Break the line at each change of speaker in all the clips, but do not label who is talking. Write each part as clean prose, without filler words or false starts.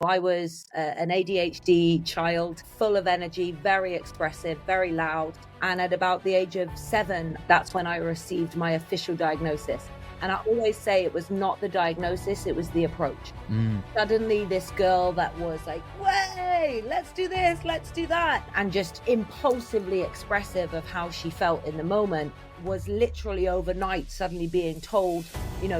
I was an ADHD child, full of energy, very expressive, very loud. And at about the age of 7, that's when I received my official diagnosis. And I always say it was not the diagnosis, it was the approach. Suddenly this girl that was like, way, let's do this, let's do that, and just impulsively expressive of how she felt in the moment, was literally overnight suddenly being told,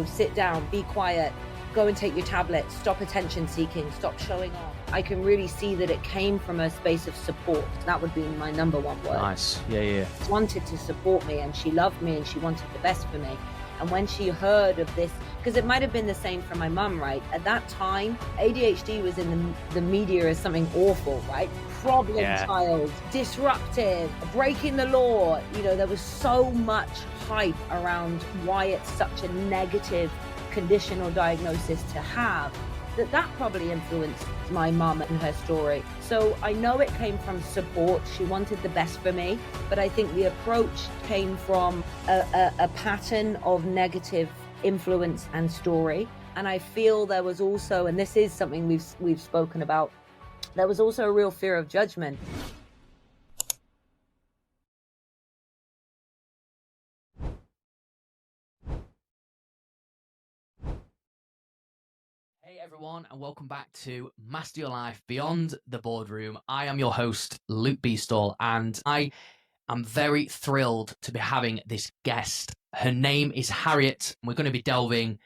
sit down, be quiet, go and take your tablet, stop attention seeking, stop showing off. I can really see that it came from a space of support. That would be my number one word.
Nice. Yeah.
She wanted to support me, and she loved me, and she wanted the best for me. And when she heard of this, because it might have been the same for my mum, right? At that time, ADHD was in the media as something awful, right? Problem child, disruptive, breaking the law. There was so much hype around why it's such a negative condition or diagnosis to have, that probably influenced my mum and her story. So I know it came from support. She wanted the best for me, but I think the approach came from a pattern of negative influence and story. And I feel there was also, and this is something we've spoken about, there was also a real fear of judgment.
Hey everyone, and welcome back to Master Your Life Beyond the Boardroom. I am your host, Luke Beastall, and I am very thrilled to be having this guest. Her name is Harriet. We're going to be delving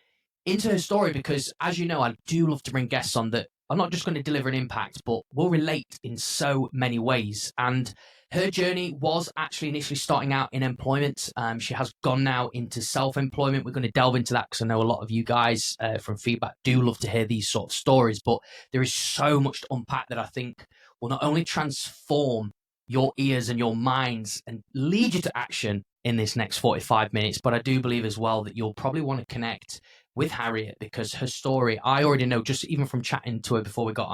into her story because, as you know, I do love to bring guests on that are not just going to deliver an impact, but will relate in so many ways. And her journey was actually initially starting out in employment. She has gone now into self-employment. We're going to delve into that because I know a lot of you guys from feedback do love to hear these sort of stories, but there is so much to unpack that I think will not only transform your ears and your minds and lead you to action in this next 45 minutes, but I do believe as well that you'll probably want to connect with Harriet because her story, I already know just even from chatting to her before we got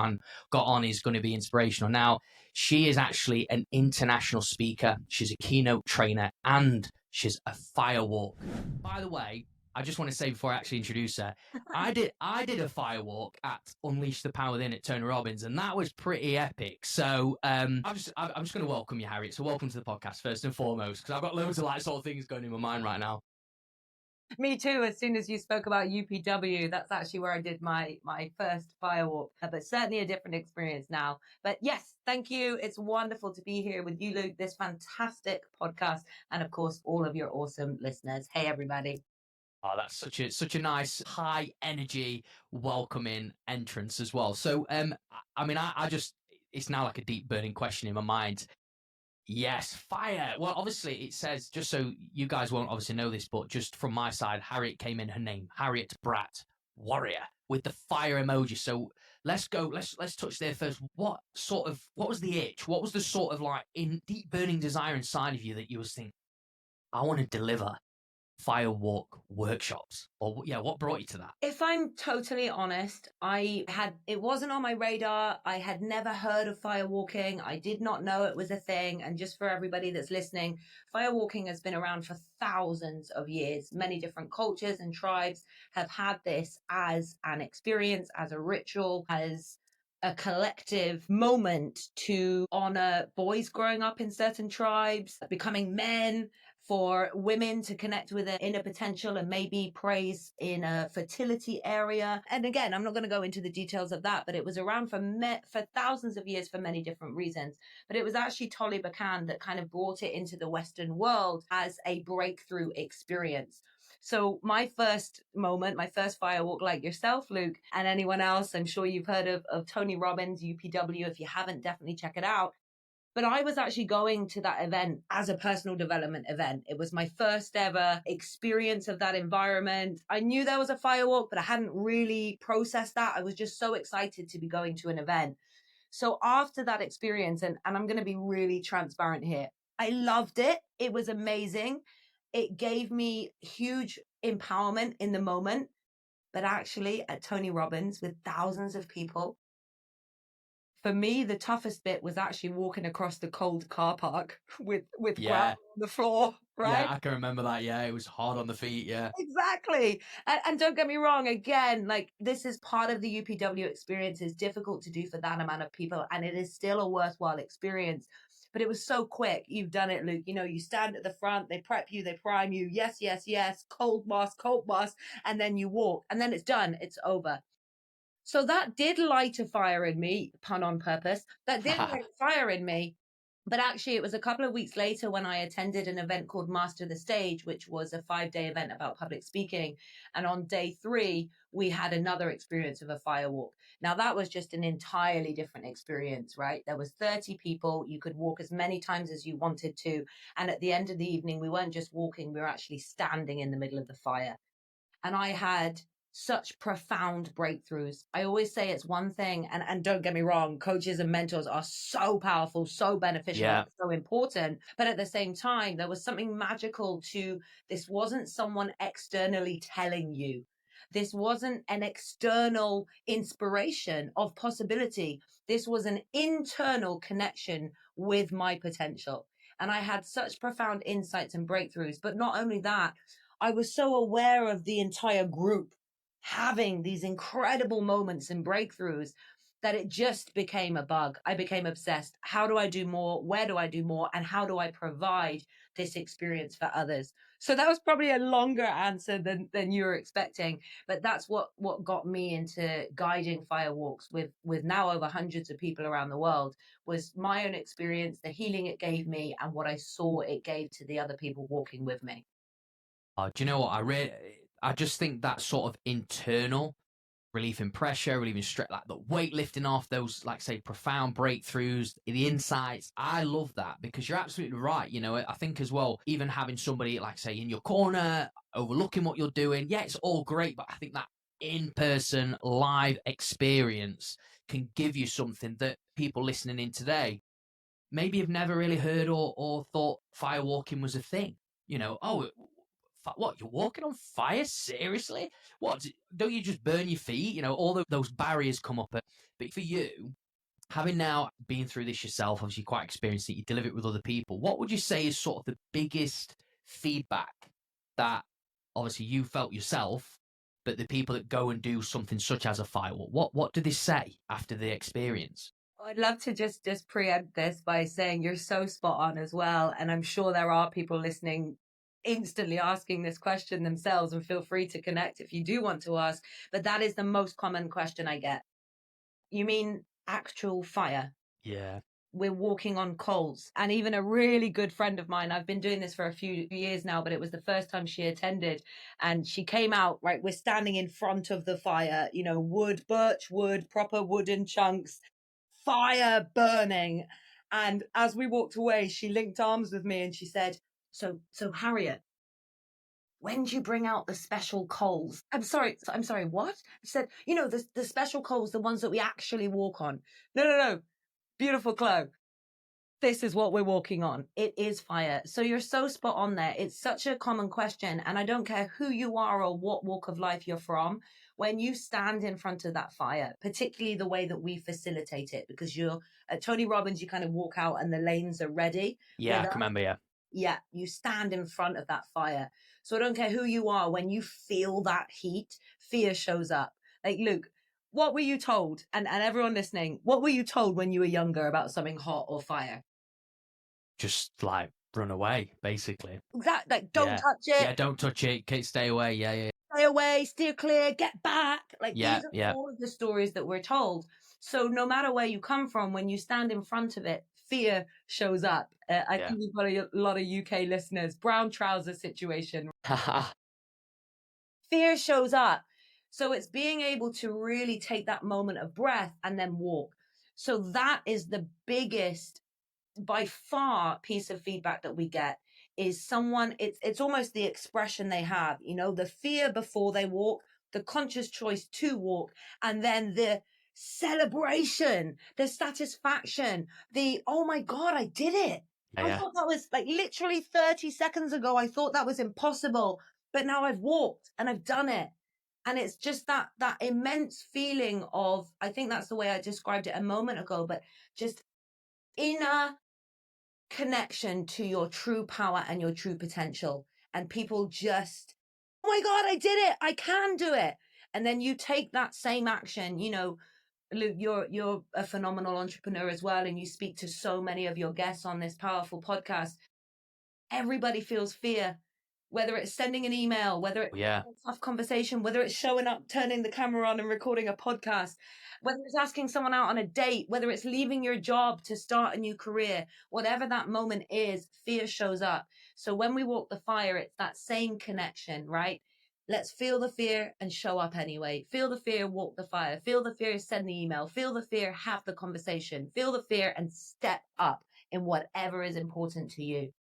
on is going to be inspirational. Now, she is actually an international speaker. She's a keynote trainer and she's a firewalk. By the way, I just want to say before I actually introduce her, I did a firewalk at Unleash the Power Within at Tony Robbins, and that was pretty epic. So I'm just going to welcome you, Harriet. So welcome to the podcast first and foremost, because I've got loads of sort of things going in my mind right now.
Me too. As soon as you spoke about UPW, that's actually where I did my first firewalk, but certainly a different experience now. But yes, thank you. It's wonderful to be here with you, Luke, this fantastic podcast, and of course, all of your awesome listeners. Hey, everybody.
Oh, that's such a nice, high energy, welcoming entrance as well. So, I just, it's now like a deep burning question in my mind. Yes, fire. Well, obviously it says, just so you guys won't obviously know this, but just from my side, Harriet came in her name, Harriet Bratt, warrior, with the fire emoji. So let's touch there first. What was the itch? What was the sort of like in deep burning desire inside of you that you was thinking, I want to deliver firewalk workshops? Or what brought you to that?
If I'm totally honest, it wasn't on my radar. I had never heard of firewalking. I did not know it was a thing. And just for everybody that's listening, firewalking has been around for thousands of years. Many different cultures and tribes have had this as an experience, as a ritual, as a collective moment to honor boys growing up in certain tribes, becoming men, for women to connect with their inner potential and maybe praise in a fertility area. And again, I'm not going to go into the details of that, but it was around for thousands of years for many different reasons. But it was actually Tolly Khan that kind of brought it into the Western world as a breakthrough experience. So my first moment, my first firewalk, like yourself, Luke, and anyone else, I'm sure you've heard of Tony Robbins, UPW. If you haven't, definitely check it out. But I was actually going to that event as a personal development event. It was my first ever experience of that environment. I knew there was a firewalk, but I hadn't really processed that. I was just so excited to be going to an event. So after that experience, and I'm going to be really transparent here, I loved it. It was amazing. It gave me huge empowerment in the moment. But actually at Tony Robbins with thousands of people, For me, the toughest bit was actually walking across the cold car park with
Yeah.
gravel on the floor, right?
Yeah, I can remember that. Yeah, it was hard on the feet. Yeah.
Exactly. And don't get me wrong, again, like this is part of the UPW experience. It's difficult to do for that amount of people, and it is still a worthwhile experience. But it was so quick. You've done it, Luke. You know, you stand at the front, they prep you, they prime you. Yes, yes, yes. Cold mask, and then you walk, and then it's done. It's over. So that did light a fire in me, pun on purpose. That did light a fire in me. But actually, it was a couple of weeks later when I attended an event called Master the Stage, which was a 5-day event about public speaking. And on day 3, we had another experience of a fire walk. Now, that was just an entirely different experience, right? There was 30 people. You could walk as many times as you wanted to. And at the end of the evening, we weren't just walking, we were actually standing in the middle of the fire. And I had such profound breakthroughs. I always say it's one thing, and don't get me wrong, coaches and mentors are so powerful, so beneficial,
Yeah.
so important. But at the same time, there was something magical to this. Wasn't someone externally telling you. This wasn't an external inspiration of possibility. This was an internal connection with my potential. And I had such profound insights and breakthroughs. But not only that, I was so aware of the entire group having these incredible moments and breakthroughs that it just became a bug. I became obsessed. How do I do more? Where do I do more? And how do I provide this experience for others? So that was probably a longer answer than you were expecting, but that's what got me into guiding firewalks with now over hundreds of people around the world, was my own experience, the healing it gave me, and what I saw it gave to the other people walking with me.
Do you know what? I just think that sort of internal relief in pressure, relieving stress, like the weight lifting off, those, like say, profound breakthroughs, the insights. I love that because you're absolutely right. You know, I think as well, even having somebody, like say, in your corner, overlooking what you're doing, yeah, it's all great, but I think that in-person live experience can give you something that people listening in today maybe have never really heard or thought firewalking was a thing. You know, oh, what, you're walking on fire? Seriously? What, don't you just burn your feet? You know, all those barriers come up. But for you, having now been through this yourself, obviously quite experienced it, you deliver it with other people, what would you say is sort of the biggest feedback that obviously you felt yourself, but the people that go and do something such as a firewall, what do they say after the experience?
I'd love to just preempt this by saying you're so spot on as well. And I'm sure there are people listening instantly asking this question themselves, and feel free to connect if you do want to ask. But that is the most common question I get. You mean actual fire?
Yeah.
We're walking on coals. And even a really good friend of mine, I've been doing this for a few years now, but it was the first time she attended, and she came out, right? We're standing in front of the fire, you know, wood, birch wood, proper wooden chunks, fire burning. And as we walked away, she linked arms with me and she said, so Harriet, when do you bring out the special coals? I'm sorry, what? She said, you know, the special coals, the ones that we actually walk on. No. Beautiful, Chloe. This is what we're walking on. It is fire. So you're so spot on there. It's such a common question. And I don't care who you are or what walk of life you're from. When you stand in front of that fire, particularly the way that we facilitate it, because you're at Tony Robbins, you kind of walk out and the lanes are ready.
Yeah, I can remember, yeah.
Yeah, you stand in front of that fire. So I don't care who you are, when you feel that heat, fear shows up. Like, Luke, what were you told? And everyone listening, what were you told when you were younger about something hot or fire?
Just like run away, basically.
Exactly. Like, don't touch it.
Yeah, don't touch it. Stay away. Yeah.
Stay away, steer clear, get back. Like,
Yeah,
these are all of the stories that we're told. So no matter where you come from, when you stand in front of it, fear shows up. I think you've got a lot of UK listeners. Brown trouser situation. Fear shows up. So it's being able to really take that moment of breath and then walk. So that is the biggest, by far, piece of feedback that we get, is someone, it's almost the expression they have, you know, the fear before they walk, the conscious choice to walk, and then the celebration, the satisfaction, the, oh my God, I did it. I thought that was like literally 30 seconds ago. I thought that was impossible, but now I've walked and I've done it. And it's just that immense feeling of, I think that's the way I described it a moment ago, but just inner connection to your true power and your true potential. And people just, oh my God, I did it. I can do it. And then you take that same action. You know, Luke, you're a phenomenal entrepreneur as well, and you speak to so many of your guests on this powerful podcast. Everybody feels fear, whether it's sending an email, whether it's
Yeah.
a tough conversation, whether it's showing up, turning the camera on and recording a podcast, whether it's asking someone out on a date, whether it's leaving your job to start a new career, whatever that moment is, fear shows up. So when we walk the fire, it's that same connection, right? Let's feel the fear and show up anyway. Feel the fear, walk the fire. Feel the fear, send the email. Feel the fear, have the conversation. Feel the fear and step up in whatever is important to you.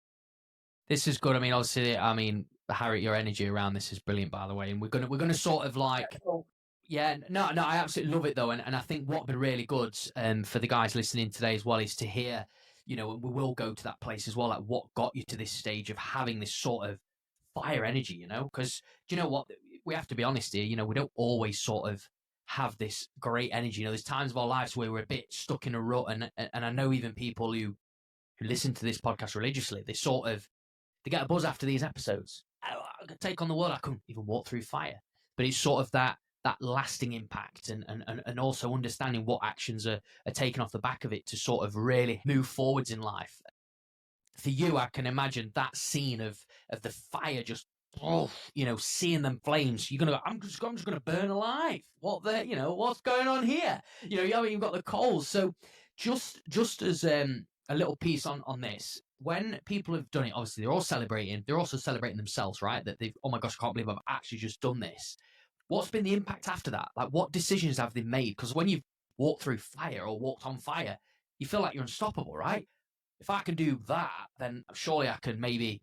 This is good. I mean, obviously, Harriet, your energy around this is brilliant, by the way. And we're gonna sort of like, yeah, no, I absolutely love it though. And I think what would be really good for the guys listening today as well is to hear, you know, and we will go to that place as well, like what got you to this stage of having this sort of fire energy, you know, because do you know what, we have to be honest here, you know, we don't always sort of have this great energy. You know, there's times of our lives where we're a bit stuck in a rut, and I know even people who listen to this podcast religiously, they get a buzz after these episodes. I could take on the world. I couldn't even walk through fire. But it's sort of that lasting impact, and also understanding what actions are taken off the back of it to sort of really move forwards in life. For you, I can imagine that scene of the fire just, you know, seeing them flames. You're gonna go, I'm just gonna burn alive. What's going on here? You know, you haven't even got the coals. So just as a little piece on this, when people have done it, obviously they're all celebrating. They're also celebrating themselves, right? That they've, oh my gosh, I can't believe I've actually just done this. What's been the impact after that? Like, what decisions have they made? Because when you've walked through fire or walked on fire, you feel like you're unstoppable, right? If I can do that, then surely I can maybe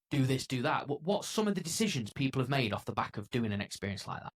do this, do that. What's some of the decisions people have made off the back of doing an experience like that?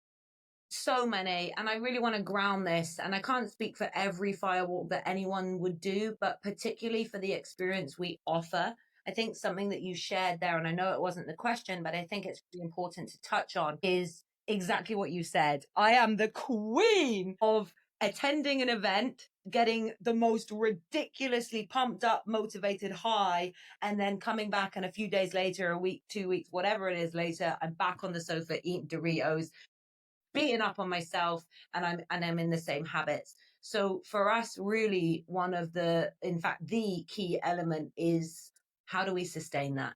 So many, and I really want to ground this, and I can't speak for every firewalk that anyone would do, but particularly for the experience we offer. I think something that you shared there, and I know it wasn't the question, but I think it's really important to touch on, is exactly what you said. I am the queen of attending an event, getting the most ridiculously pumped up, motivated high, and then coming back, and a few days later, a week, 2 weeks, whatever it is later, I'm back on the sofa eating Doritos, beating up on myself, and I'm in the same habits. So for us, really, in fact, the key element is, how do we sustain that?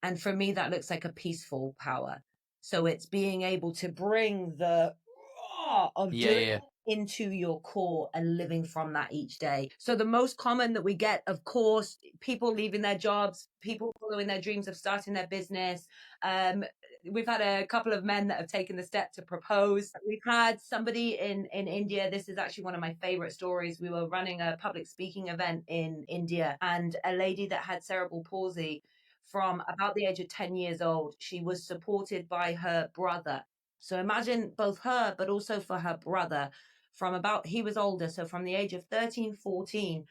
And for me, that looks like a peaceful power. So it's being able to bring the raw of doing it into your core and living from that each day. So the most common that we get, of course, people leaving their jobs, people following their dreams of starting their business. We've had a couple of men that have taken the step to propose. We've had somebody in India. This is actually one of my favorite stories. We were running a public speaking event in India, and a lady that had cerebral palsy from about the age of 10 years old, she was supported by her brother. So imagine both her, but also for her brother, he was older. So from the age of 13, 14,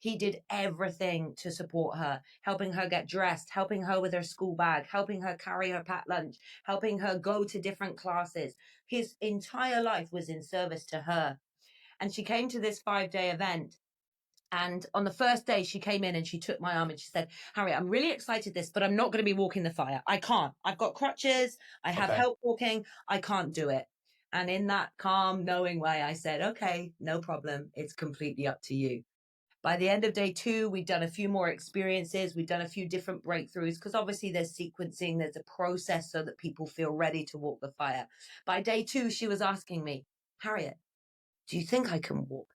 he did everything to support her, helping her get dressed, helping her with her school bag, helping her carry her packed lunch, helping her go to different classes. His entire life was in service to her. And she came to this 5-day event. And on the first day, she came in and she took my arm and she said, Harriet, I'm really excited this, but I'm not going to be walking the fire. I can't. I've got crutches. I have help walking. I can't do it. And in that calm, knowing way, I said, okay, no problem. It's completely up to you. By the end of day 2, we'd done a few more experiences. We'd done a few different breakthroughs, because obviously there's sequencing, there's a process so that people feel ready to walk the fire. By day 2, she was asking me, Harriet, do you think I can walk?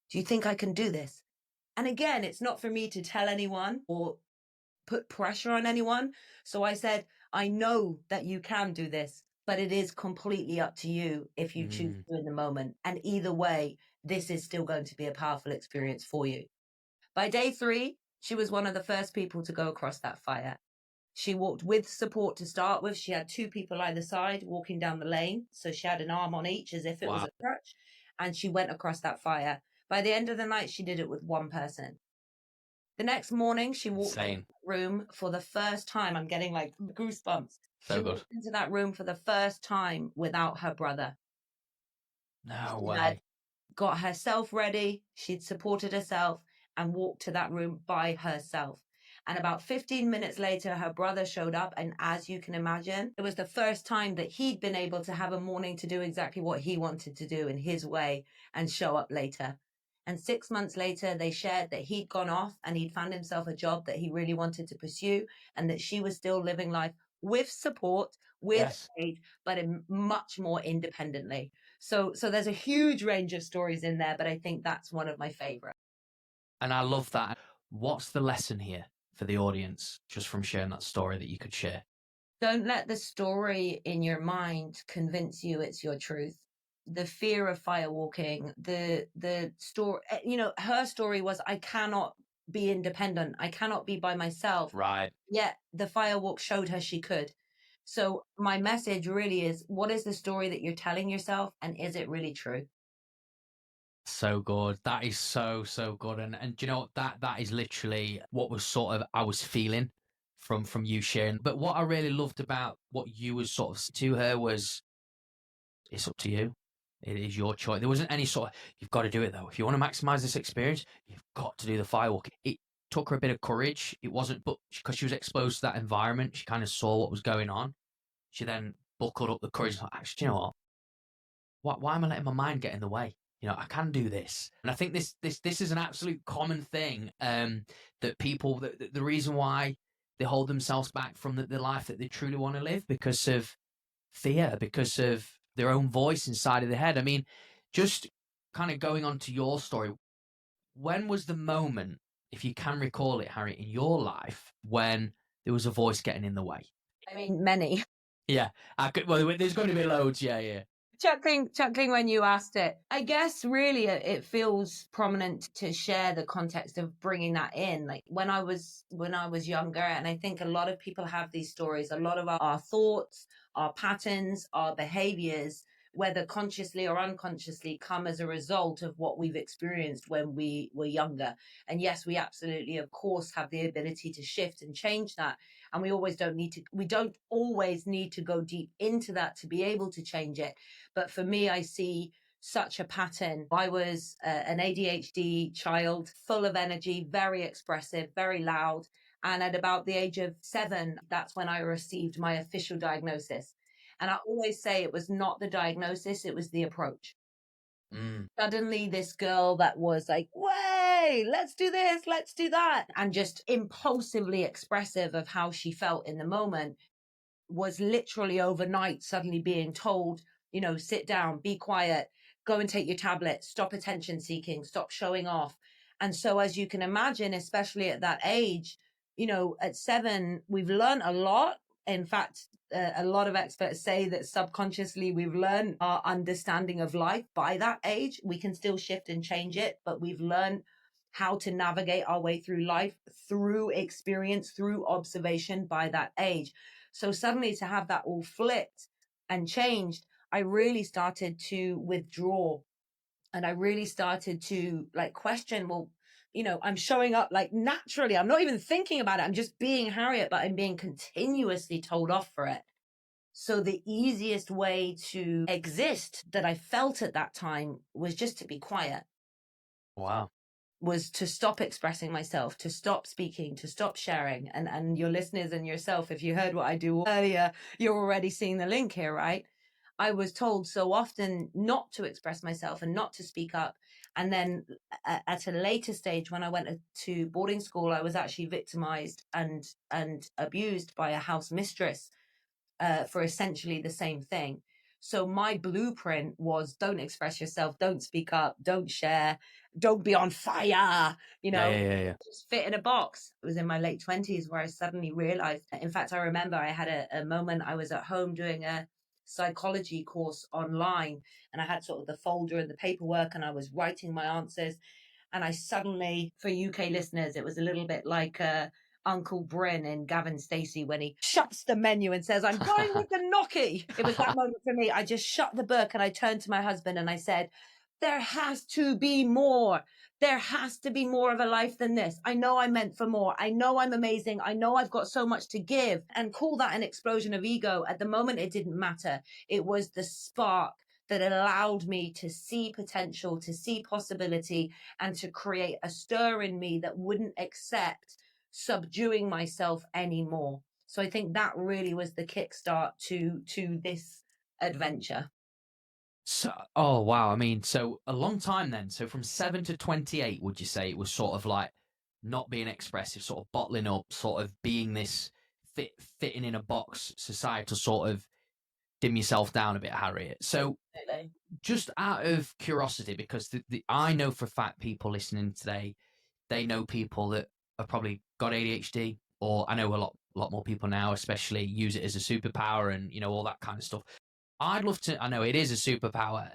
Do you think I can do this? And again, it's not for me to tell anyone or put pressure on anyone. So I said, I know that you can do this, but it is completely up to you if you choose to in the moment. And either way, this is still going to be a powerful experience for you. By day 3, she was one of the first people to go across that fire. She walked with support to start with. She had 2 people either side walking down the lane. So she had an arm on each as if it was a crutch. And she went across that fire. By the end of the night, she did it with 1 person. The next morning, she walked in the room for the first time. I'm getting like goosebumps.
So
She
good.
walked into that room for the first time without her brother.
No
She had
way.
got herself ready, she'd supported herself and walked to that room by herself. And about 15 minutes later, her brother showed up. And as you can imagine, it was the first time that he'd been able to have a morning to do exactly what he wanted to do in his way and show up later. And 6 months later, they shared that he'd gone off and he'd found himself a job that he really wanted to pursue, and that she was still living life with support, with aid, but much more independently. So there's a huge range of stories in there, but I think that's one of my favorites.
And I love that. What's the lesson here for the audience, just from sharing that story, that you could share?
Don't let the story in your mind convince you it's your truth. The fear of firewalking, the story, her story was, I cannot be independent. I cannot be by myself.
Right.
Yet the firewalk showed her she could. So my message really is, what is the story that you're telling yourself, and is it really true?
So good. That is so good. And do you know what? That is literally what was sort of I was feeling from you sharing. But what I really loved about what you was sort of to her was, it's up to you. It is your choice. There wasn't any sort of, you've got to do it though. If you want to maximize this experience, you've got to do the firewalk. It took her a bit of courage. It wasn't, but because she was exposed to that environment, she kind of saw what was going on. She then buckled up the courage. Like, actually, you know what? Why am I letting my mind get in the way? I can do this. And I think this is an absolute common thing, that people, the reason why they hold themselves back from the life that they truly want to live, because of fear, because of their own voice inside of their head. I mean, just kind of going on to your story, when was the moment, if you can recall it, Harriet, in your life when there was a voice getting in the way?
I mean, many.
Yeah, well, there's going to be loads. Yeah.
Chuckling when you asked it. I guess really it feels prominent to share the context of bringing that in. Like when I was younger, and I think a lot of people have these stories, a lot of our thoughts, our patterns, our behaviors, whether consciously or unconsciously, come as a result of what we've experienced when we were younger. And yes, we absolutely, of course, have the ability to shift and change that. And we don't always need to go deep into that to be able to change it. But for me, I see such a pattern. I was an ADHD child, full of energy, very expressive, very loud. And at about the age of 7, that's when I received my official diagnosis. And I always say it was not the diagnosis, it was the approach. Suddenly, this girl that was like, way, let's do this, let's do that, and just impulsively expressive of how she felt in the moment, was literally overnight suddenly being told, sit down, be quiet, go and take your tablet, stop attention seeking, stop showing off. And so, as you can imagine, especially at that age, at 7, we've learned a lot. In fact, a lot of experts say that subconsciously we've learned our understanding of life by that age. We can still shift and change it, but we've learned how to navigate our way through life through experience, through observation by that age. So suddenly to have that all flipped and changed, I really started to withdraw, and I really started to question, well, I'm showing up like naturally. I'm not even thinking about it. I'm just being Harriet, but I'm being continuously told off for it. So the easiest way to exist that I felt at that time was just to be quiet.
Wow.
Was to stop expressing myself, to stop speaking, to stop sharing. And your listeners and yourself, if you heard what I do earlier, you're already seeing the link here, right? I was told so often not to express myself and not to speak up. And then at a later stage, when I went to boarding school, I was actually victimized and abused by a house mistress for essentially the same thing. So my blueprint was, don't express yourself, don't speak up, don't share, don't be on fire,
Yeah.
just fit in a box. It was in my late 20s where I suddenly realized, in fact, I remember I had a moment. I was at home doing a psychology course online, and I had sort of the folder and the paperwork, and I was writing my answers. And I suddenly, for UK listeners, it was a little bit like Uncle Bryn in Gavin Stacey when he shuts the menu and says, I'm going with the gnocchi. It was that moment for me. I just shut the book and I turned to my husband and I said, there has to be more. There has to be more of a life than this. I know I'm meant for more. I know I'm amazing. I know I've got so much to give. And call that an explosion of ego. At the moment, it didn't matter. It was the spark that allowed me to see potential, to see possibility, and to create a stir in me that wouldn't accept subduing myself anymore. So I think that really was the kickstart to this adventure.
So, oh wow, I mean, so a long time then. So from 7 to 28, would you say it was sort of like not being expressive, sort of bottling up, sort of being this fitting in a box, societal sort of dim yourself down a bit, Harriet. So
Absolutely.
just out of curiosity, because I know for a fact people listening today, they know people that have probably got ADHD, or I know a lot more people now, especially use it as a superpower and all that kind of stuff. I'd love to. I know it is a superpower.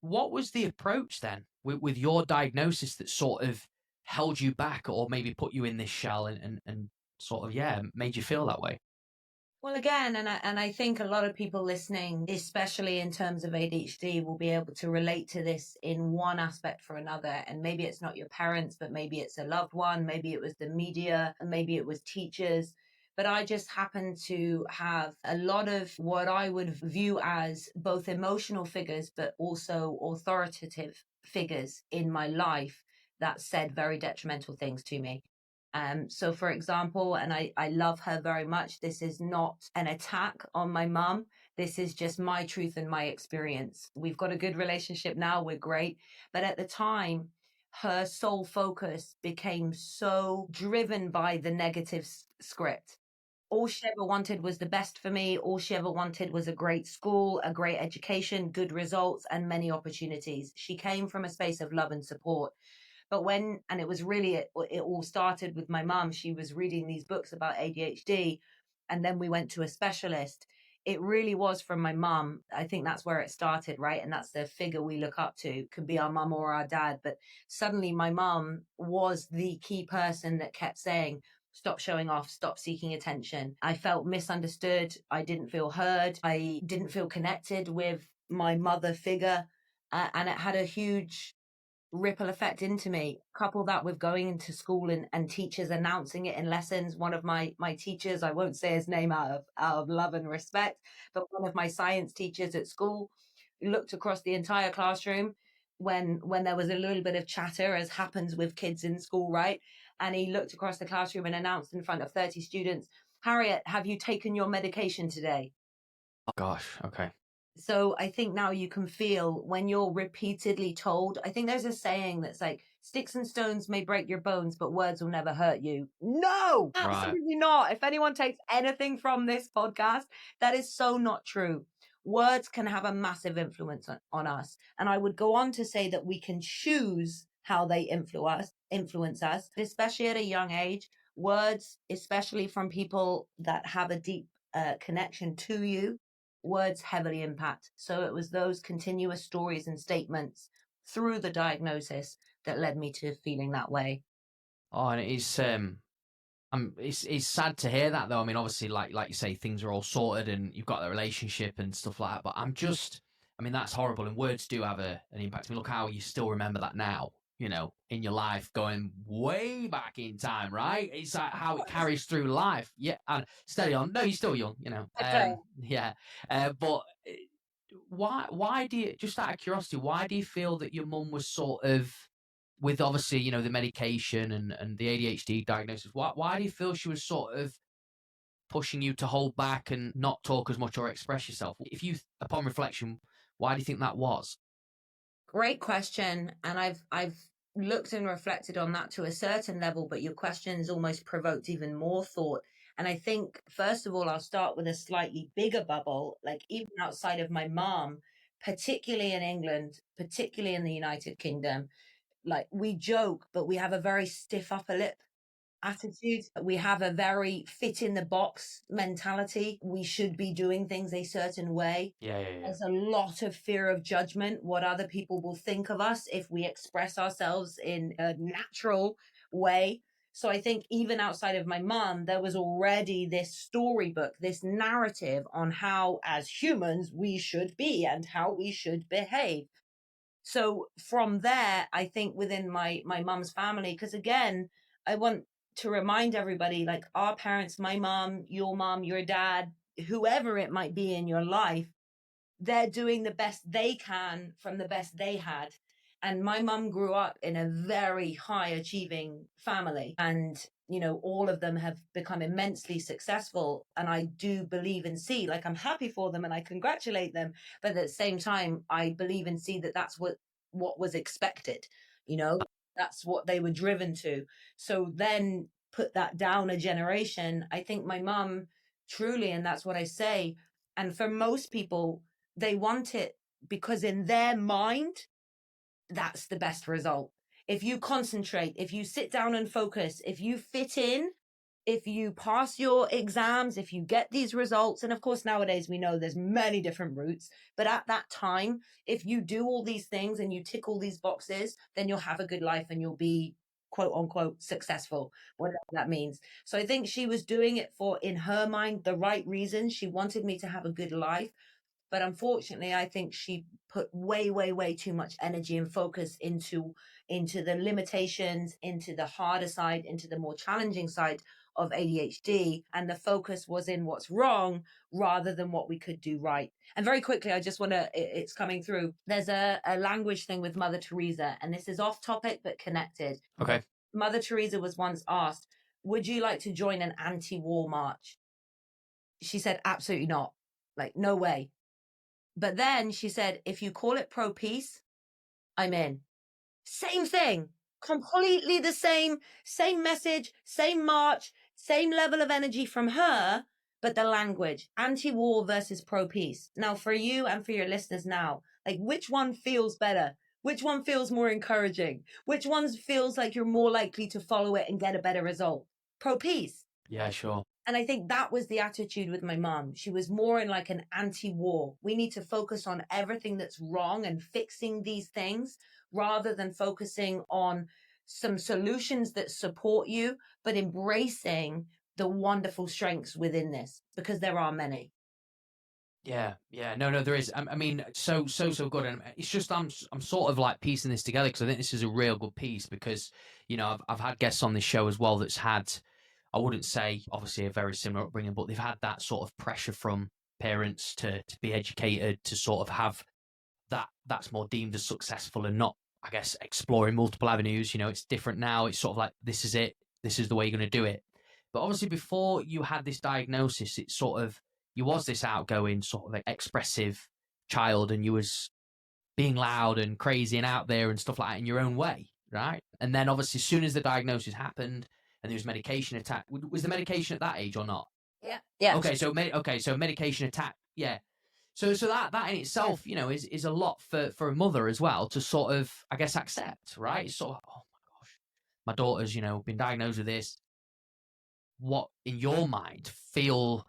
What was the approach then with your diagnosis that sort of held you back, or maybe put you in this shell and sort of made you feel that way?
Well, again, and I think a lot of people listening, especially in terms of ADHD, will be able to relate to this in one aspect or another. And maybe it's not your parents, but maybe it's a loved one, maybe it was the media, and maybe it was teachers. But I just happen to have a lot of what I would view as both emotional figures, but also authoritative figures in my life that said very detrimental things to me. So for example, and I love her very much. This is not an attack on my mum. This is just my truth and my experience. We've got a good relationship now. We're great. But at the time, her sole focus became so driven by the negative script. All she ever wanted was the best for me. All she ever wanted was a great school, a great education, good results, and many opportunities. She came from a space of love and support. But and it was really, it all started with my mum. She was reading these books about ADHD. And then we went to a specialist. It really was from my mum. I think that's where it started, right? And that's the figure we look up to. Could be our mum or our dad. But suddenly my mum was the key person that kept saying, stop showing off, stop seeking attention. I felt misunderstood. I didn't feel heard. I didn't feel connected with my mother figure. And it had a huge ripple effect into me. Couple that with going into school and teachers announcing it in lessons. One of my teachers, I won't say his name out of love and respect, but one of my science teachers at school looked across the entire classroom when there was a little bit of chatter, as happens with kids in school, right? And he looked across the classroom and announced in front of 30 students, Harriet, have you taken your medication today?
Oh gosh, okay.
So I think now you can feel when you're repeatedly told, I think there's a saying that's like, sticks and stones may break your bones, but words will never hurt you. No,
Right.
absolutely not. If anyone takes anything from this podcast, that is so not true. Words can have a massive influence on us. And I would go on to say that we can choose how they influence us, especially at a young age. Words, especially from people that have a deep connection to you, words heavily impact. So it was those continuous stories and statements through the diagnosis that led me to feeling that way.
Oh, and it's sad to hear that though. I mean, obviously, like you say, things are all sorted and you've got that relationship and stuff like that. But I mean, that's horrible. And words do have an impact. I mean, look how you still remember that now. In your life, going way back in time, right? It's like how it carries through life. Yeah, and steady on. No, you're still young.
Okay.
Yeah. But why do you, just out of curiosity, why do you feel that your mum was sort of, with obviously, the medication and the ADHD diagnosis, why do you feel she was sort of pushing you to hold back and not talk as much or express yourself? If you, upon reflection, why do you think that was?
Great question. And I've looked and reflected on that to a certain level, but your question's almost provoked even more thought. And I think, first of all, I'll start with a slightly bigger bubble, like even outside of my mom, particularly in England, particularly in the United Kingdom, like we joke, but we have a very stiff upper lip attitude. We have a very fit in the box mentality. We should be doing things a certain way.
Yeah.
There's a lot of fear of judgment, what other people will think of us if we express ourselves in a natural way. So I think even outside of my mum, there was already this storybook, this narrative on how, as humans, we should be and how we should behave. So from there, I think within my mum's family, because again, I want to remind everybody, like our parents, my mom, your dad, whoever it might be in your life, they're doing the best they can from the best they had. And my mum grew up in a very high achieving family. And, you know, all of them have become immensely successful. And I do believe and see, like, I'm happy for them and I congratulate them. But at the same time, I believe and see that that's what was expected, you know, that's what they were driven to. So then put that down a generation. I think my mum truly, and that's what I say. And for most people, they want it because in their mind, that's the best result. If you concentrate, if you sit down and focus, if you fit in, if you pass your exams, if you get these results, and of course nowadays we know there's many different routes, but at that time, if you do all these things and you tick all these boxes, then you'll have a good life and you'll be quote unquote successful, whatever that means. So I think she was doing it for, in her mind, the right reasons. She wanted me to have a good life. But unfortunately, I think she put way, way, way too much energy and focus into the limitations, into the harder side, into the more challenging side of ADHD. And the focus was in what's wrong rather than what we could do right. And very quickly, I just want to, it's coming through. There's a language thing with Mother Teresa, and this is off topic but connected.
Okay.
Mother Teresa was once asked, would you like to join an anti-war march? She said, absolutely not. Like, no way. But then she said, if you call it pro peace, I'm in. Same thing, completely the same message, same march, same level of energy from her, but the language, anti-war versus pro peace. Now, for you and for your listeners now, like which one feels better? Which one feels more encouraging? Which one feels like you're more likely to follow it and get a better result? Pro peace.
Yeah, sure.
And I think that was the attitude with my mom. She was more in like an anti-war. We need to focus on everything that's wrong and fixing these things rather than focusing on some solutions that support you, but embracing the wonderful strengths within this because there are many.
Yeah, no, there is. I mean, so good, and it's just I'm sort of like piecing this together because I think this is a real good piece because you know I've had guests on this show as well that's had, I wouldn't say obviously a very similar upbringing, but they've had that sort of pressure from parents to be educated, to sort of have that's more deemed as successful and not, I guess, exploring multiple avenues. You know, it's different now. It's sort of like this is it, this is the way you're going to do it. But obviously, before you had this diagnosis, it's sort of you was this outgoing, sort of like expressive child, and you was being loud and crazy and out there and stuff like that in your own way, right? And then obviously, as soon as the diagnosis happened and there was medication attack, was the medication at that age or not?
Yeah.
Okay, so medication attack, yeah. So that in itself, you know, is a lot for a mother as well to sort of, I guess, accept, right? It's sort of, oh my gosh, my daughter's, you know, been diagnosed with this. What in your mind feel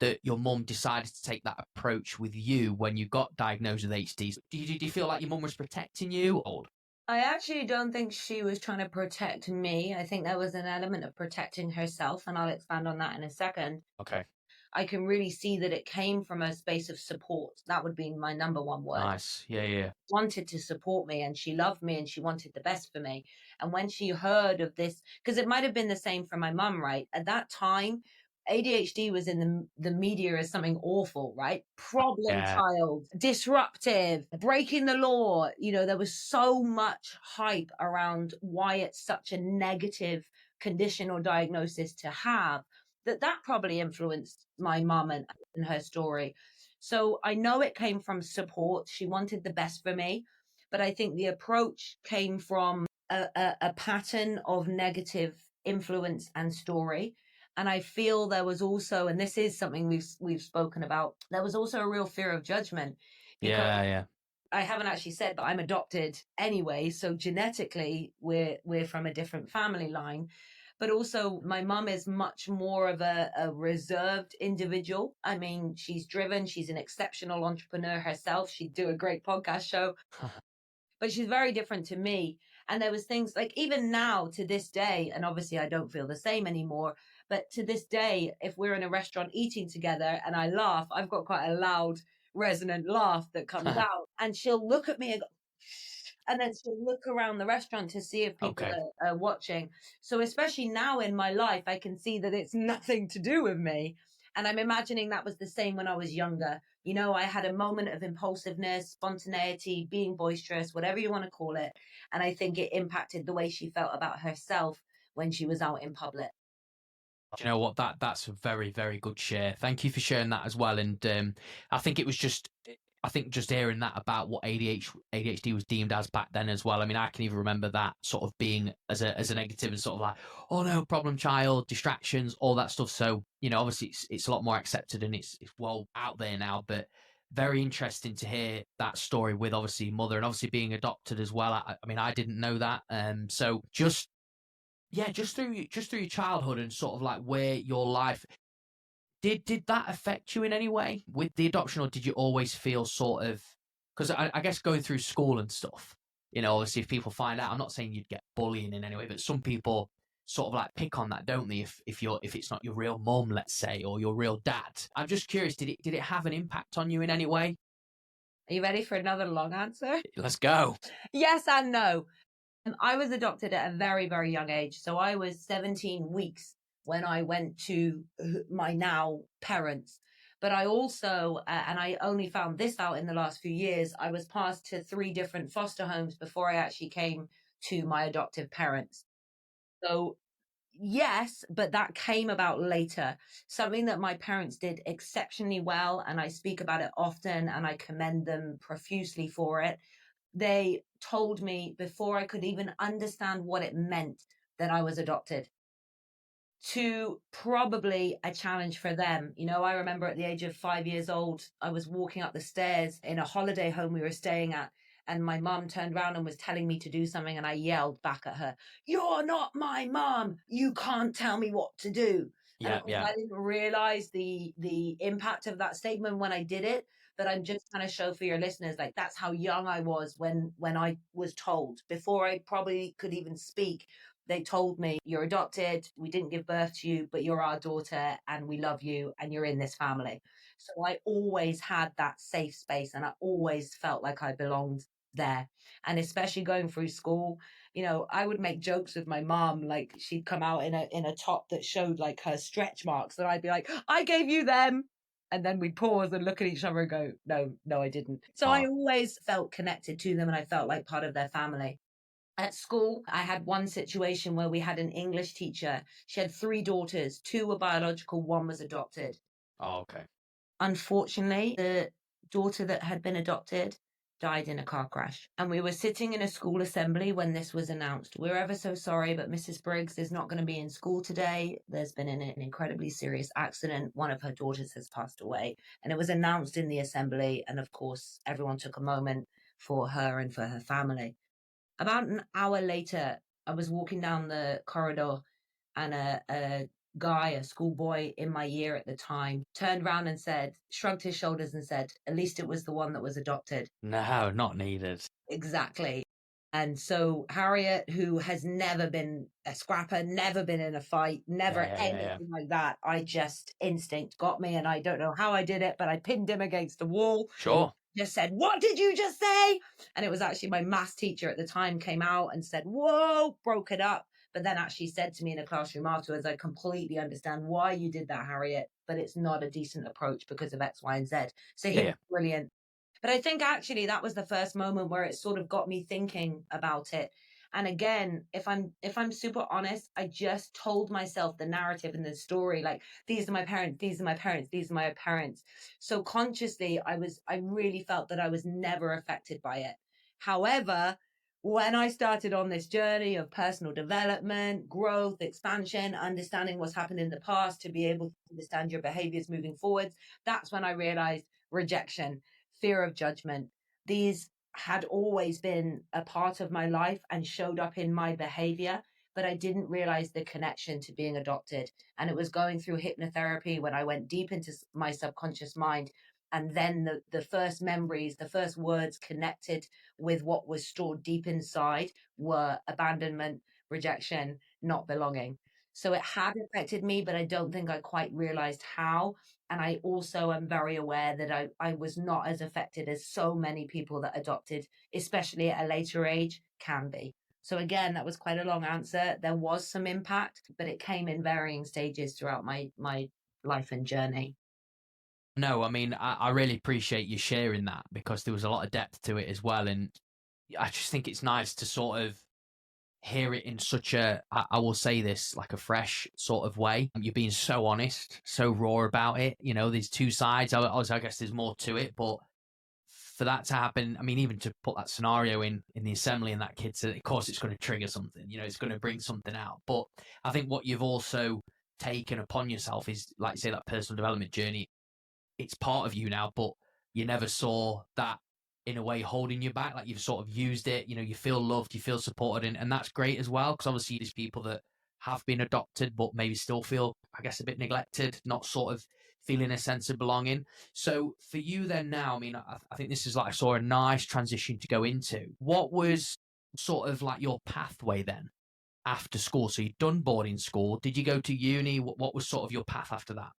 that your mum decided to take that approach with you when you got diagnosed with HD? Do you feel like your mum was protecting you? Or
I actually don't think she was trying to protect me. I think there was an element of protecting herself, and I'll expand on that in a second.
okay,
I can really see that it came from a space of support. That would be my number one word.
nice, yeah.
Wanted to support me and she loved me and she wanted the best for me. And when she heard of this, because it might have been the same for my mum, right? At that time, ADHD was in the media as something awful, right? Problem
Yeah.
child, disruptive, breaking the law. You know, there was so much hype around why it's such a negative condition or diagnosis to have that probably influenced my mum and her story. So I know it came from support. She wanted the best for me, but I think the approach came from a pattern of negative influence and story. And I feel there was also, and this is something we've spoken about, there was also a real fear of judgment.
Yeah.
I haven't actually said, but I'm adopted anyway. So genetically, we're from a different family line. But also, my mum is much more of a reserved individual. I mean, she's driven. She's an exceptional entrepreneur herself. She'd do a great podcast show, but she's very different to me. And there was things like even now to this day, and obviously I don't feel the same anymore, but to this day, if we're in a restaurant eating together and I laugh, I've got quite a loud, resonant laugh that comes out. And she'll look at me and go, and then sort of look around the restaurant to see if people
Okay.
are watching. So especially now in my life, I can see that it's nothing to do with me. And I'm imagining that was the same when I was younger. You know, I had a moment of impulsiveness, spontaneity, being boisterous, whatever you want to call it. And I think it impacted the way she felt about herself when she was out in public.
Do you know what? That's a very, very good share. Thank you for sharing that as well. And I think it was just, I think just hearing that about what ADHD was deemed as back then as well. I mean, I can even remember that sort of being as a negative and sort of like, oh no, problem child, distractions, all that stuff. So, you know, obviously it's a lot more accepted and it's well out there now, but very interesting to hear that story with obviously mother and obviously being adopted as well. I mean, I didn't know that. So just, yeah, just through your childhood and sort of like where your life did that affect you in any way with the adoption, or did you always feel sort of, because I guess going through school and stuff, you know, obviously if people find out, I'm not saying you'd get bullying in any way, but some people sort of like pick on that, don't they? If it's not your real mom, let's say, or your real dad. I'm just curious, did it have an impact on you in any way?
Are you ready for another long answer?
Let's go.
Yes and no. I was adopted at a very, very young age. So I was 17 weeks when I went to my now parents. But I also, and I only found this out in the last few years, I was passed to 3 different foster homes before I actually came to my adoptive parents. So, yes, but that came about later. Something that my parents did exceptionally well, and I speak about it often and I commend them profusely for it. They told me before I could even understand what it meant that I was adopted, to probably a challenge for them. You know, I remember at the age of 5 years old, I was walking up the stairs in a holiday home we were staying at, and my mum turned around and was telling me to do something, and I yelled back at her, "You're not my mum. You can't tell me what to do." And
Yeah,
of course,
yeah,
I didn't realize the impact of that statement when I did it. But I'm just trying to show for your listeners, like that's how young I was when I was told, before I probably could even speak. They told me, "You're adopted. We didn't give birth to you, but you're our daughter and we love you and you're in this family." So I always had that safe space and I always felt like I belonged there. And especially going through school, you know, I would make jokes with my mom, like she'd come out in a top that showed like her stretch marks, and I'd be like, "I gave you them." And then we'd pause and look at each other and go, "No, no, I didn't." So I
oh,
always felt connected to them and I felt like part of their family. At school, I had one situation where we had an English teacher. She had 3 daughters. 2 were biological, 1 was adopted.
oh, okay.
Unfortunately, the daughter that had been adopted died in a car crash. And we were sitting in a school assembly when this was announced. "We're ever so sorry, but Mrs. Briggs is not going to be in school today. There's been an incredibly serious accident. One of her daughters has passed away." And it was announced in the assembly. And of course, everyone took a moment for her and for her family. About an hour later, I was walking down the corridor and a guy, a schoolboy in my year at the time, turned around and said, shrugged his shoulders and said, "At least it was the one that was adopted."
No, not needed.
Exactly. And so Harriet, who has never been a scrapper, never been in a fight, never
Yeah, yeah, yeah, yeah.
anything like that, I just instinct got me, and I don't know how I did it, but I pinned him against the wall.
Sure.
Just said, "What did you just say?" And it was actually my maths teacher at the time came out and said, "Whoa," broke it up. But then actually said to me in a classroom afterwards, "I completely understand why you did that, Harriet, but it's not a decent approach because of X, Y, and Z." So he
Yeah,
was brilliant. But I think actually that was the first moment where it sort of got me thinking about it. And again, if I'm super honest, I just told myself the narrative and the story, like, these are my parents, these are my parents, these are my parents. So consciously, I really felt that I was never affected by it. However, when I started on this journey of personal development, growth, expansion, understanding what's happened in the past to be able to understand your behaviors moving forwards, that's when I realized rejection, fear of judgment. These had always been a part of my life and showed up in my behavior, but I didn't realize the connection to being adopted. And it was going through hypnotherapy when I went deep into my subconscious mind. And then the first memories, the first words connected with what was stored deep inside were abandonment, rejection, not belonging. So it had affected me, but I don't think I quite realized how. And I also am very aware that I was not as affected as so many people that adopted, especially at a later age, can be. So again, that was quite a long answer. There was some impact, but it came in varying stages throughout my life and journey.
No, I mean, I really appreciate you sharing that because there was a lot of depth to it as well. And I just think it's nice to sort of hear it in such a, I will say this, like a fresh sort of way. You're being so honest, so raw about it. You know, there's two sides. I guess there's more to it, but for that to happen, I mean, even to put that scenario in the assembly and that kid said, of course, it's going to trigger something. You know, it's going to bring something out. But I think what you've also taken upon yourself is, like, say, that personal development journey. It's part of you now, but you never saw that in a way holding you back. Like, you've sort of used it, you know, you feel loved, you feel supported, and that's great as well. Because obviously there's people that have been adopted, but maybe still feel, I guess, a bit neglected, not sort of feeling a sense of belonging. So for you then now, I mean, I think this is like, I saw a nice transition to go into. What was sort of like your pathway then after school? So you'd done boarding school. Did you go to uni? What was sort of your path after that?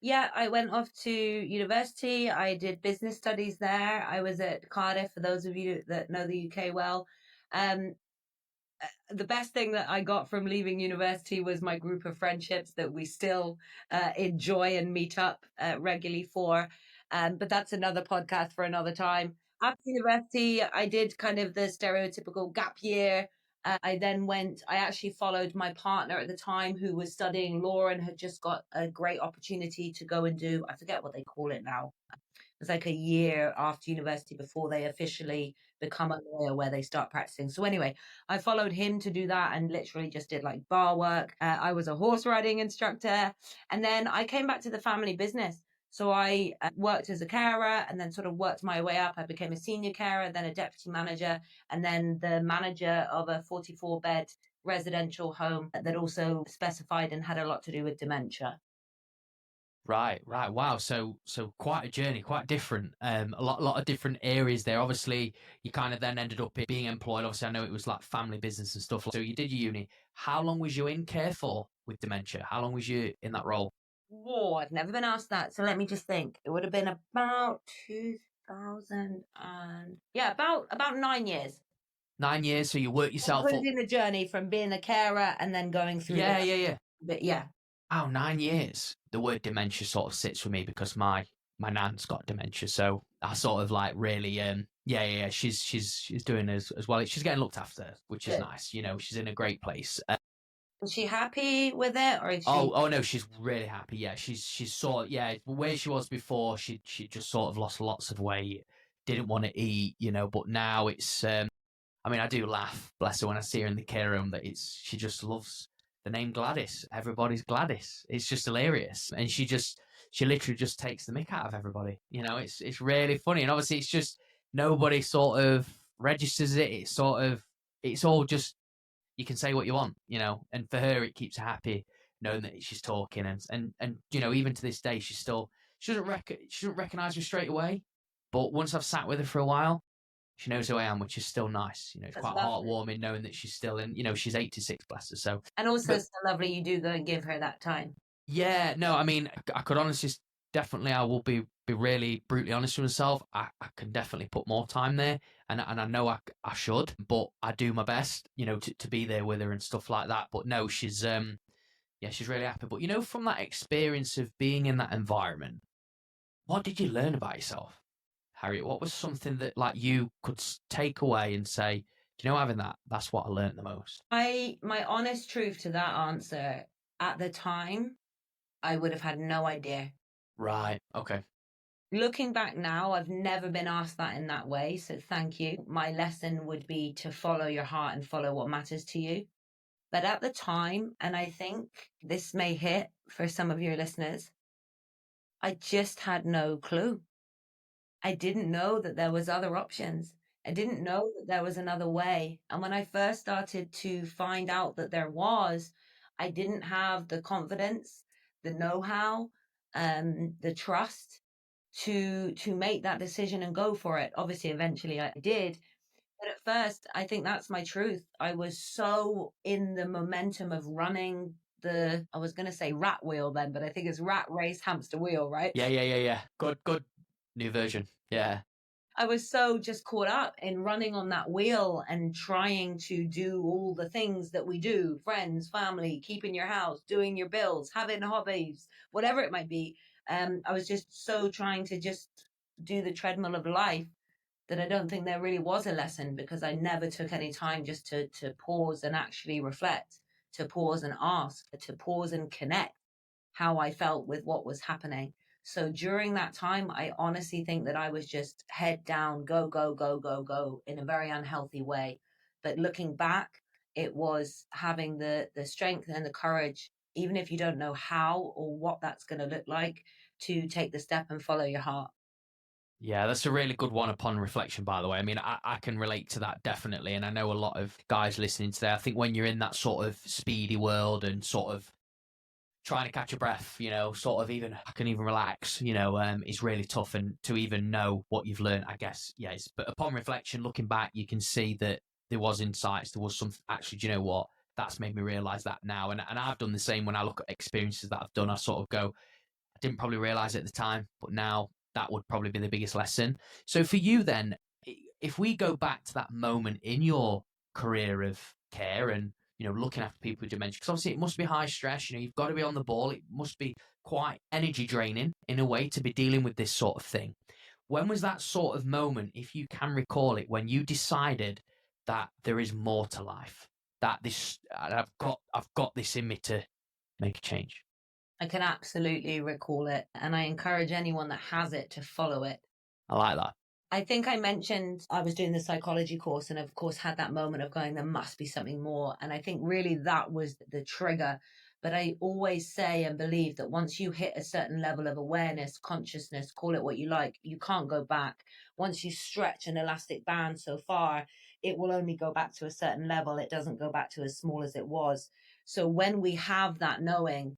Yeah, I went off to university. I did business studies there. I was at Cardiff, for those of you that know the UK well. Um, the best thing that I got from leaving university was my group of friendships that we still enjoy and meet up regularly for. But that's another podcast for another time. After university, I did kind of the stereotypical gap year. I then went, I actually followed my partner at the time who was studying law and had just got a great opportunity to go and do, I forget what they call it now. It's like a year after university before they officially become a lawyer where they start practicing. So anyway, I followed him to do that and literally just did like bar work. I was a horse riding instructor. And then I came back to the family business. So I worked as a carer and then sort of worked my way up. I became a senior carer, then a deputy manager, and then the manager of a 44-bed residential home that also specified and had a lot to do with dementia.
Right, right. Wow. So quite a journey, quite different. A lot of different areas there. Obviously, you kind of then ended up being employed. Obviously, I know it was like family business and stuff. So you did your uni. How long was you in care for with dementia? How long was you in that role?
Whoa, I've never been asked that. So let me just think. It would have been about 2000 and yeah, about 9 years,
9 years. So you worked yourself up.
including the journey from being a carer and then going through
Yeah, yeah, yeah.
but yeah.
Oh, 9 years. The word dementia sort of sits with me because my nan's got dementia. So I sort of like really yeah, yeah, yeah. She's doing as well. She's getting looked after, which is
Good.
nice. You know, she's in a great place.
Is she happy with it or is
Oh,
she
oh no, she's really happy. Yeah, she's sort of, yeah, where she was before, she just sort of lost lots of weight, didn't want to eat, you know. But now it's, I mean, I do laugh, bless her, when I see her in the care room. That it's she just loves the name Gladys. Everybody's Gladys. It's just hilarious, and she literally just takes the mick out of everybody. You know, it's really funny, and obviously it's just nobody sort of registers it. It's sort of it's all just you can say what you want, you know, and for her it keeps her happy knowing that she's talking and you know, even to this day she doesn't recognize me straight away, but once I've sat with her for a while, she knows who I am, which is still nice. You know, it's
that's
quite
lovely.
heartwarming knowing that she's still in. You know, she's 86, bless her. So,
And also
but
it's so lovely you do go and give her that time.
yeah, no, I mean, I could honestly, definitely, I will be really brutally honest with myself. I can definitely put more time there, and I know I should, but I do my best, you know, to be there with her and stuff like that. But no, she's yeah, she's really happy. But you know, from that experience of being in that environment, what did you learn about yourself, Harriet? What was something that like you could take away and say, do you know, having that's what I learned the most.
My honest truth to that answer, at the time, I would have had no idea.
Right. Okay.
Looking back now, I've never been asked that in that way. So thank you. My lesson would be to follow your heart and follow what matters to you. But at the time, and I think this may hit for some of your listeners, I just had no clue. I didn't know that there was other options. I didn't know that there was another way. And when I first started to find out that there was, I didn't have the confidence, the know-how, the trust to make that decision and go for it. Obviously, eventually I did. But at first, I think that's my truth. I was so in the momentum of running, I was going to say rat wheel then, but I think it's rat race hamster wheel, right?
Yeah. Good new version. Yeah.
I was so just caught up in running on that wheel and trying to do all the things that we do, friends, family, keeping your house, doing your bills, having hobbies, whatever it might be. I was just so trying to just do the treadmill of life that I don't think there really was a lesson, because I never took any time just to pause and actually reflect, to pause and ask, to pause and connect how I felt with what was happening. So during that time, I honestly think that I was just head down, go, go, go, go, go in a very unhealthy way. But looking back, it was having the strength and the courage, even if you don't know how or what that's going to look like, to take the step and follow your heart.
Yeah, that's a really good one upon reflection, by the way. I mean, I can relate to that definitely. And I know a lot of guys listening today, I think when you're in that sort of speedy world and sort of trying to catch your breath, sort of even, I can even relax, is really tough. And to even know what you've learned, I guess, yes. But upon reflection, looking back, you can see that there was insights, there was some, actually, do you know what? That's made me realize that now. And I've done the same when I look at experiences that I've done. I sort of go, I didn't probably realize it at the time, but now that would probably be the biggest lesson. So for you then, if we go back to that moment in your career of care and, looking after people with dementia, because obviously it must be high stress, you've got to be on the ball. It must be quite energy draining in a way to be dealing with this sort of thing. When was that sort of moment, if you can recall it, when you decided that there is more to life, that I've got this in me to make a change?
I can absolutely recall it, and I encourage anyone that has it to follow it.
I like that.
I think I mentioned I was doing the psychology course, and of course had that moment of going, there must be something more. And I think really that was the trigger. But I always say and believe that once you hit a certain level of awareness, consciousness, call it what you like, you can't go back. Once you stretch an elastic band so far, it will only go back to a certain level. It doesn't go back to as small as it was. So when we have that knowing,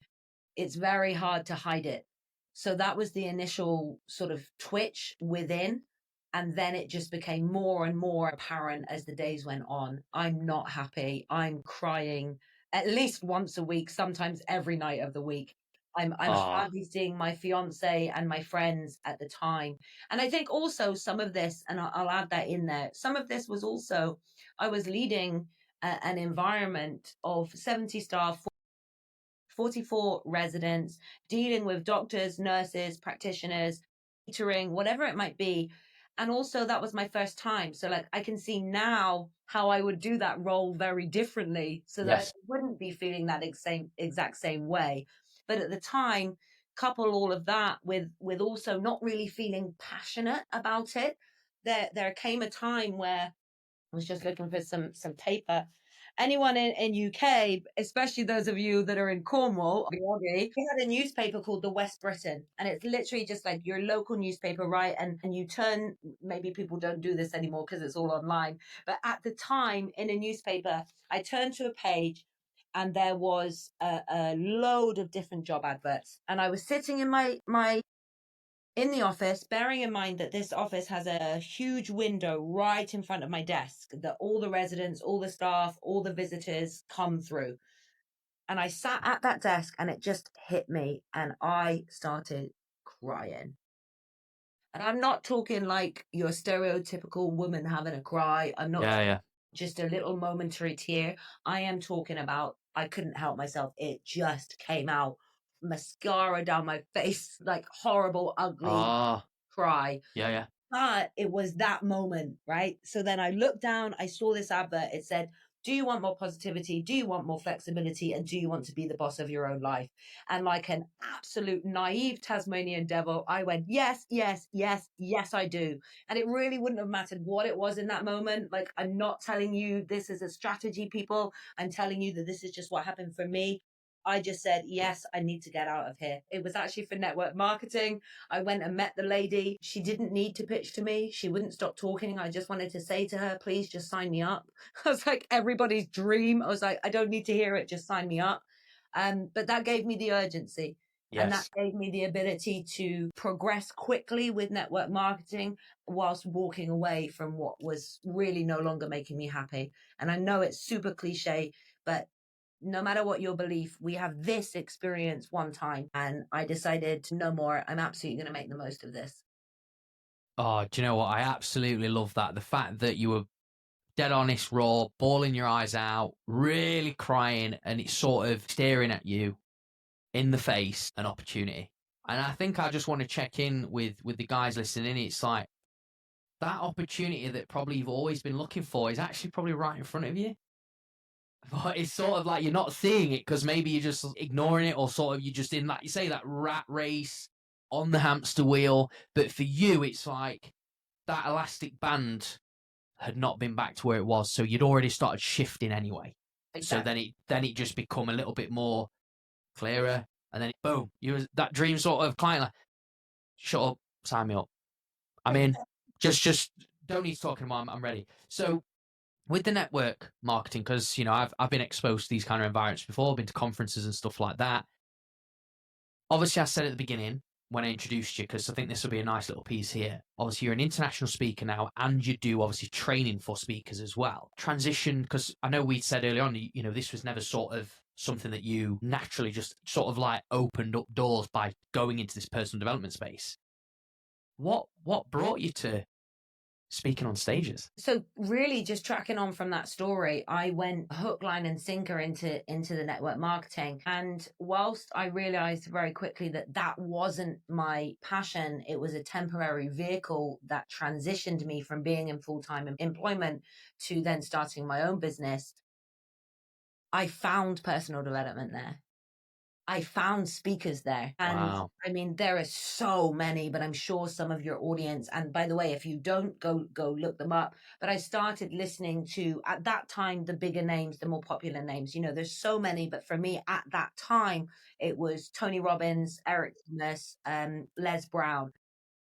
it's very hard to hide it. So that was the initial sort of twitch within. And then it just became more and more apparent as the days went on. I'm not happy. I'm crying at least once a week, sometimes every night of the week. I'm
Oh,
hardly seeing my fiance and my friends at the time. And I think also some of this, and I'll add that in there, some of this was also, I was leading an environment of 70 staff, 44 residents, dealing with doctors, nurses, practitioners, catering, whatever it might be. And also, that was my first time. So, like, I can see now how I would do that role very differently so that I
yes.
wouldn't be feeling that exact same way. But at the time, couple all of that with also not really feeling passionate about it. There came a time where I was just looking for some paper. Anyone in UK, especially those of you that are in Cornwall, we had a newspaper called the West Briton, and it's literally just like your local newspaper, right? And you turn, maybe people don't do this anymore because it's all online, but at the time in a newspaper, I turned to a page and there was a load of different job adverts, and I was sitting in my in the office, bearing in mind that this office has a huge window right in front of my desk that all the residents, all the staff, all the visitors come through. And I sat at that desk and it just hit me and I started crying. And I'm not talking like your stereotypical woman having a cry. I'm not
Yeah.
just a little momentary tear. I am talking about, I couldn't help myself. It just came out. Mascara down my face, like horrible, ugly
Oh,
cry.
yeah.
But it was that moment, right? So then I looked down, I saw this advert. It said, do you want more positivity? Do you want more flexibility? And do you want to be the boss of your own life? And like an absolute naive Tasmanian devil, I went, yes, yes, yes, yes, I do. And it really wouldn't have mattered what it was in that moment. Like, I'm not telling you this is a strategy, people. I'm telling you that this is just what happened for me. I just said, yes, I need to get out of here. It was actually for network marketing. I went and met the lady. She didn't need to pitch to me. She wouldn't stop talking. I just wanted to say to her, please just sign me up. I was like everybody's dream. I was like, I don't need to hear it. Just sign me up. But that gave me the urgency. And that
Yes.
gave me the ability to progress quickly with network marketing whilst walking away from what was really no longer making me happy. And I know it's super cliche, but no matter what your belief, we have this experience one time. And I decided no more. I'm absolutely going to make the most of this.
Oh, do you know what? I absolutely love that. The fact that you were dead honest, raw, bawling your eyes out, really crying, and it's sort of staring at you in the face an opportunity. And I think I just want to check in with the guys listening. It's like that opportunity that probably you've always been looking for is actually probably right in front of you. But it's sort of like you're not seeing it because maybe you're just ignoring it, or sort of you're just in, like you say, that rat race on the hamster wheel. But for you, it's like that elastic band had not been back to where it was, so you'd already started shifting anyway.
Exactly.
So then it just become a little bit more clearer, and then boom, you was that dream sort of client like, shut up, sign me up. I'm in. Just don't need to talk anymore. I'm ready. So with the network marketing, because you know I've been exposed to these kind of environments before, been to conferences and stuff like that. Obviously, I said at the beginning when I introduced you, because I think this will be a nice little piece here. Obviously, you're an international speaker now, and you do obviously training for speakers as well. Transition, because I know we said early on, you know, this was never sort of something that you naturally just sort of like opened up doors by going into this personal development space. What brought you to speaking on stages?
So really just tracking on from that story, I went hook, line and sinker into the network marketing. And whilst I realized very quickly that that wasn't my passion, it was a temporary vehicle that transitioned me from being in full-time employment to then starting my own business. I found personal development there. I found speakers there. And
Wow.
I mean, there are so many, but I'm sure some of your audience, and by the way, if you don't go look them up, but I started listening to, at that time, the bigger names, the more popular names. You know, there's so many, but for me at that time, it was Tony Robbins, Eric Thomas, Les Brown.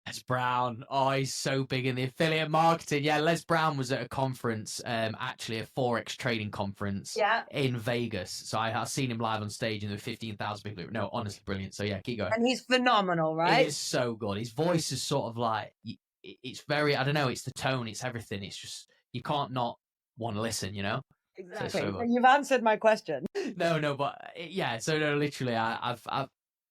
Les Brown. Oh, he's so big in the affiliate marketing. Yeah, Les Brown was at a conference, actually a Forex trading conference
Yeah.
in Vegas. So I've seen him live on stage and there were 15,000 people. No, honestly, brilliant. So yeah, keep going.
And he's phenomenal,
It
right?
is so good. His voice is sort of like, it's very, I don't know, it's the tone, it's everything. It's just, you can't not want to listen, you know?
Exactly.
So
So you've answered my question.
no, but yeah, so no, literally, I've,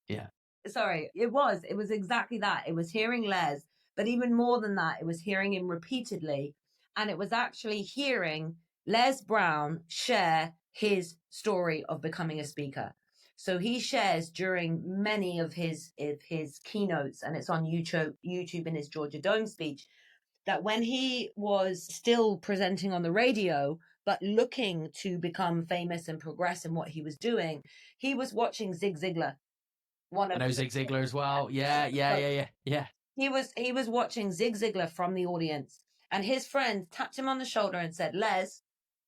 yeah.
Sorry, it was exactly that. It was hearing Les, but even more than that, it was hearing him repeatedly. And it was actually hearing Les Brown share his story of becoming a speaker. So he shares during many of his keynotes, and it's on YouTube in his Georgia Dome speech, that when he was still presenting on the radio, but looking to become famous and progress in what he was doing, he was watching Zig Ziglar. One
I
of
know Zig Ziglar as well. Yeah.
he was watching Zig Ziglar from the audience, and his friend tapped him on the shoulder and said, "Les,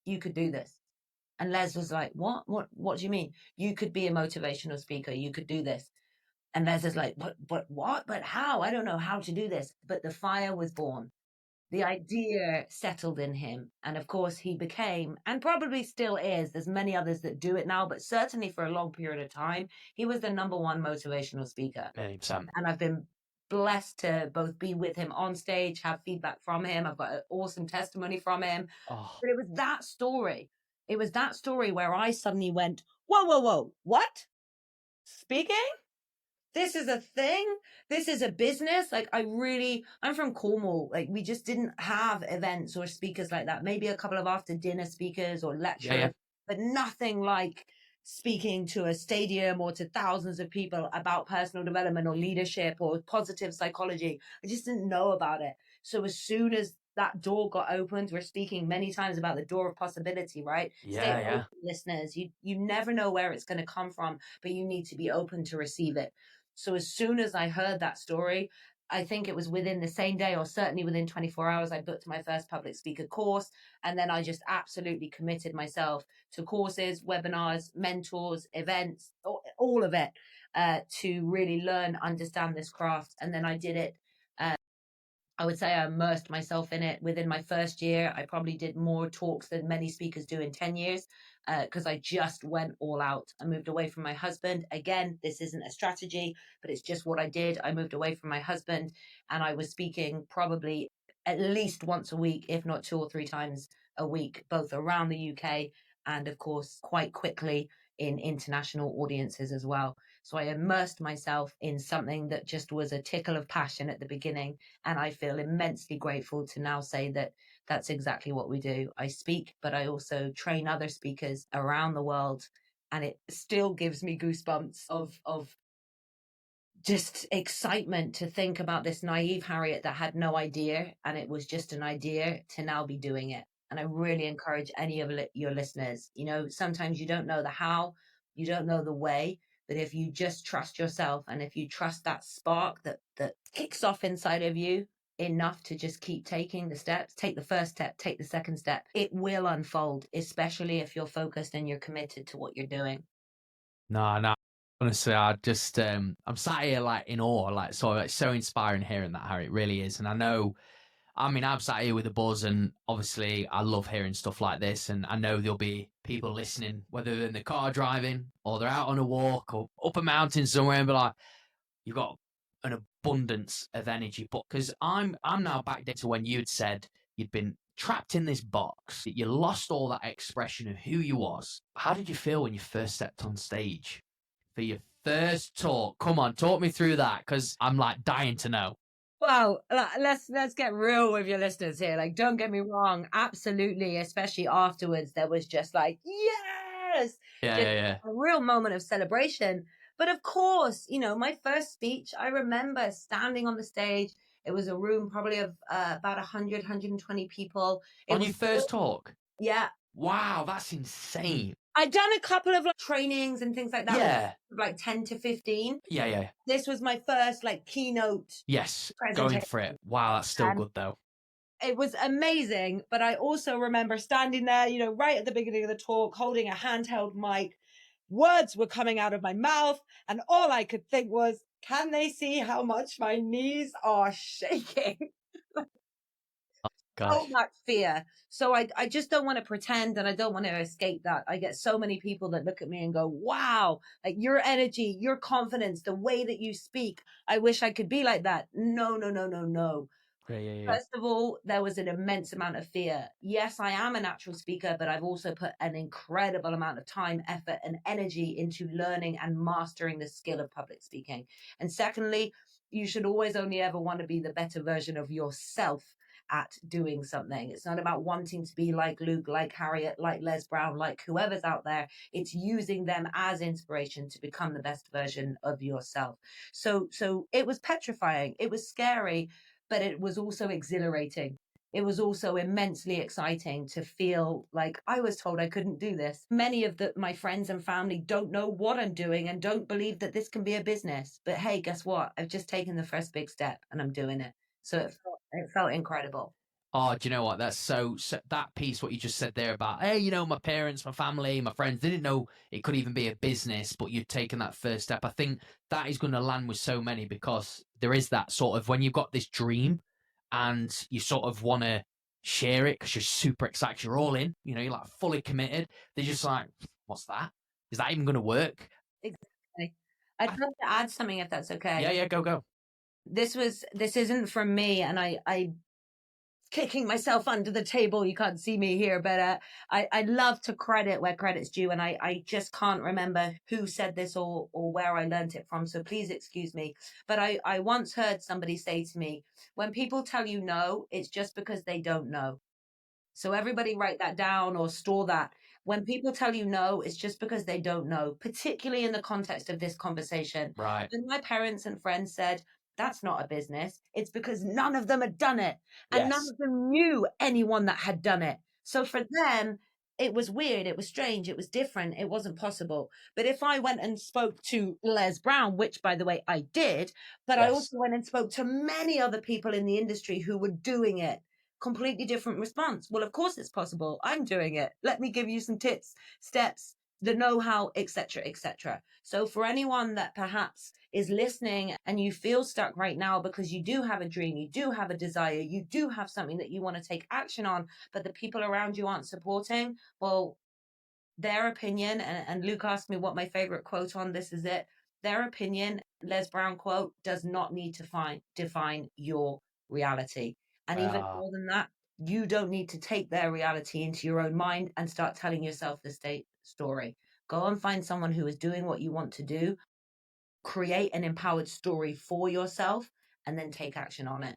you could do this." And Les was like, "What? What do you mean? You could be a motivational speaker. You could do this." And Les is like, "But what? But how? I don't know how to do this." But the fire was born. The idea settled in him. And of course, he became, and probably still is, there's many others that do it now, but certainly for a long period of time, he was the number one motivational speaker.
100%.
And I've been blessed to both be with him on stage, have feedback from him. I've got an awesome testimony from him.
Oh,
But it was that story. It was that story where I suddenly went, whoa, what? Speaking? This is a thing. This is a business. Like I'm from Cornwall. Like we just didn't have events or speakers like that. Maybe a couple of after dinner speakers or lecturers, but nothing like speaking to a stadium or to thousands of people about personal development or leadership or positive psychology. I just didn't know about it. So as soon as that door got opened, we're speaking many times about the door of possibility, right? Stay open, listeners. You never know where it's going to come from, but you need to be open to receive it. So as soon as I heard that story, I think it was within the same day or certainly within 24 hours, I booked my first public speaker course. And then I just absolutely committed myself to courses, webinars, mentors, events, all of it, to really learn, understand this craft. And then I did it. I would say I immersed myself in it within my first year. I probably did more talks than many speakers do in 10 years because I just went all out. I moved away from my husband. Again, this isn't a strategy, but it's just what I did. I moved away from my husband and I was speaking probably at least once a week, if not 2 or 3 times a week, both around the UK and of course, quite quickly in international audiences as well. So I immersed myself in something that just was a tickle of passion at the beginning. And I feel immensely grateful to now say that that's exactly what we do. I speak, but I also train other speakers around the world. And it still gives me goosebumps of just excitement to think about this naive Harriet that had no idea, and it was just an idea, to now be doing it. And I really encourage any of your listeners, sometimes you don't know the how, you don't know the way, but if you just trust yourself, and if you trust that spark that kicks off inside of you enough to just keep taking the steps, take the first step, take the second step, it will unfold, especially if you're focused and you're committed to what you're doing.
No. Honestly, I just I'm sat here like in awe, like so it's so inspiring hearing that, Harry. It really is. And I know, I mean, I'm sat here with a buzz, and obviously I love hearing stuff like this. And I know there'll be people listening, whether they're in the car driving or they're out on a walk or up a mountain somewhere, and be like, you've got an abundance of energy. But because I'm now back to when you'd said you'd been trapped in this box, you lost all that expression of who you was. How did you feel when you first stepped on stage for your first talk? Come on, talk me through that, because I'm like dying to know.
Well, let's get real with your listeners here. Like, don't get me wrong, absolutely, especially afterwards, there was just like, yes,
Yeah.
a real moment of celebration. But of course, my first speech, I remember standing on the stage. It was a room probably of about 100, 120 people.
On your first talk?
Yeah.
Wow, that's insane.
I'd done a couple of trainings and things like that.
Yeah.
Like 10 to 15.
Yeah.
This was my first keynote.
Yes,
presentation.
going for it. Wow, that's still good though.
It was amazing, but I also remember standing there, right at the beginning of the talk, holding a handheld mic. Words were coming out of my mouth, and all I could think was, can they see how much my knees are shaking? So
Gosh.
much fear. So I just don't want to pretend, and I don't want to escape that. I get so many people that look at me and go, wow, like your energy, your confidence, the way that you speak. I wish I could be like that. No.
Yeah.
First of all, there was an immense amount of fear. Yes, I am a natural speaker, but I've also put an incredible amount of time, effort, and energy into learning and mastering the skill of public speaking. And secondly, you should always only ever want to be the better version of yourself at doing something. It's not about wanting to be like Luke, like Harriet, like Les Brown, like whoever's out there. It's using them as inspiration to become the best version of yourself. So it was petrifying. It was scary, but it was also exhilarating. It was also immensely exciting to feel like I was told I couldn't do this. Many of my friends and family don't know what I'm doing and don't believe that this can be a business. But hey, guess what? I've just taken the first big step and I'm doing it. So it felt incredible.
Oh, do you know what? That's so that piece, what you just said there about, hey, my parents, my family, my friends, they didn't know it could even be a business, but you've taken that first step. I think that is going to land with so many, because there is that sort of, when you've got this dream and you sort of want to share it because you're super excited, you're all in, you're like fully committed. They're just like, what's that? Is that even going to work?
Exactly. I'd love to add something if that's okay.
Yeah, go.
This isn't from me, and I kicking myself under the table. You can't see me here, but I love to credit where credit's due, and I just can't remember who said this or where I learned it from. So please excuse me. But I once heard somebody say to me, when people tell you no, it's just because they don't know. So everybody write that down or store that. When people tell you no, it's just because they don't know, particularly in the context of this conversation.
Right.
When my parents and friends said, that's not a business, it's because none of them had done it. And none
Yes.
of them knew anyone that had done it. So for them, it was weird, it was strange, it was different, it wasn't possible. But if I went and spoke to Les Brown, which by the way I did, but I also went and spoke to many other people in the industry who were doing it, completely different response. Well, of course it's possible. I'm doing it. Let me give you some tips, steps, the know-how, etc., etc. So for anyone that perhaps is listening and you feel stuck right now because you do have a dream, you do have a desire, you do have something that you want to take action on, but the people around you aren't supporting, well, their opinion, and Luke asked me what my favorite quote on this is it. Their opinion, Les Brown quote, does not need to define your reality. And even more than that, You don't need to take their reality into your own mind and start telling yourself the story. Go and find someone who is doing what you want to do, create an empowered story for yourself, and then take action on it.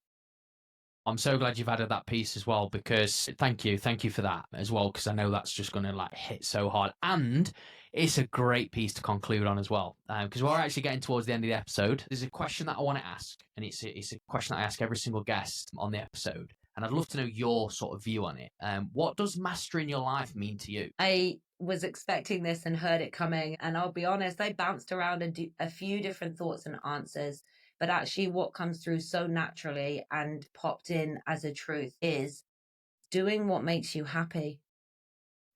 I'm so glad you've added that piece as well, because thank you for that as well, because I know that's just going to like hit so hard, and it's a great piece to conclude on as well, because we're actually getting towards the end of the episode. There's a question that I want to ask, and it's a question that I ask every single guest on the episode, and I'd love to know your sort of view on it. What does mastering your life mean to you?
I was expecting this and heard it coming, and I'll be honest, I bounced around a few different thoughts and answers. But actually, what comes through so naturally and popped in as a truth is doing what makes you happy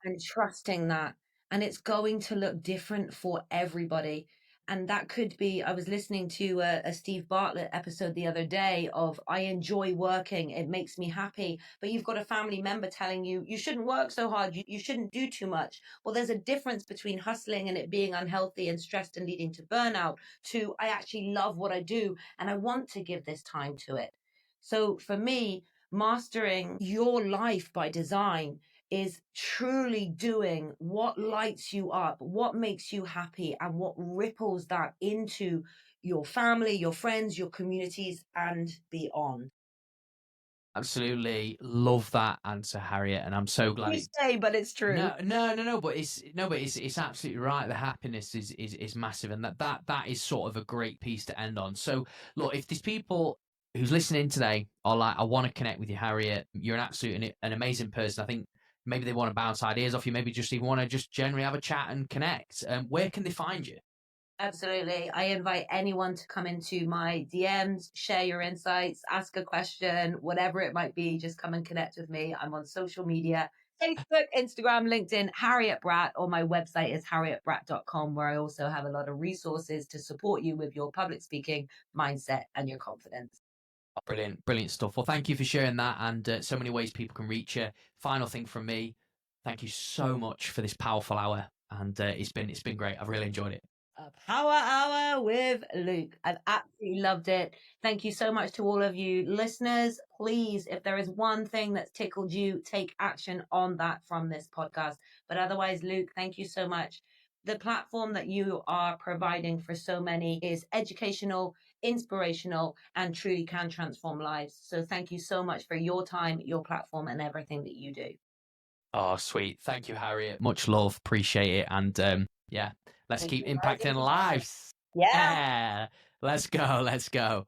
and trusting that. And it's going to look different for everybody. And that could be, I was listening to a Steve Bartlett episode the other day of, I enjoy working, it makes me happy. But you've got a family member telling you, you shouldn't work so hard, you shouldn't do too much. Well, there's a difference between hustling and it being unhealthy and stressed and leading to burnout, to I actually love what I do and I want to give this time to it. So for me, mastering your life by design is truly doing what lights you up, what makes you happy, and what ripples that into your family, your friends, your communities, and beyond.
Absolutely love that answer, Harriet, and I'm so glad
You say, but it's true.
but it's absolutely right. The happiness is massive, and that is sort of a great piece to end on. So, look, if there's people who's listening today are like, I want to connect with you, Harriet, you're an amazing person. I think maybe they want to bounce ideas off you, maybe just even want to just generally have a chat and connect. Where can they find you?
Absolutely. I invite anyone to come into my DMs, share your insights, ask a question, whatever it might be. Just come and connect with me. I'm on social media, Facebook, Instagram, LinkedIn, Harriet Bratt, or my website is harrietbratt.com, where I also have a lot of resources to support you with your public speaking mindset and your confidence.
Brilliant stuff. Well, thank you for sharing that, and so many ways people can reach you. Final thing from me, thank you so much for this powerful hour, and it's been great. I've really enjoyed it.
A power hour with Luke. I've absolutely loved it. Thank you so much to all of you listeners. Please, if there is one thing that's tickled you, take action on that from this podcast. But otherwise, Luke, thank you so much. The platform that you are providing for so many is educational, inspirational, and truly can transform lives. So thank you so much for your time, your platform, and everything that you do.
Oh, sweet. Thank you, Harriet. Much love. Appreciate it. And yeah, let's keep impacting lives.
Yeah.
Yeah. Let's go.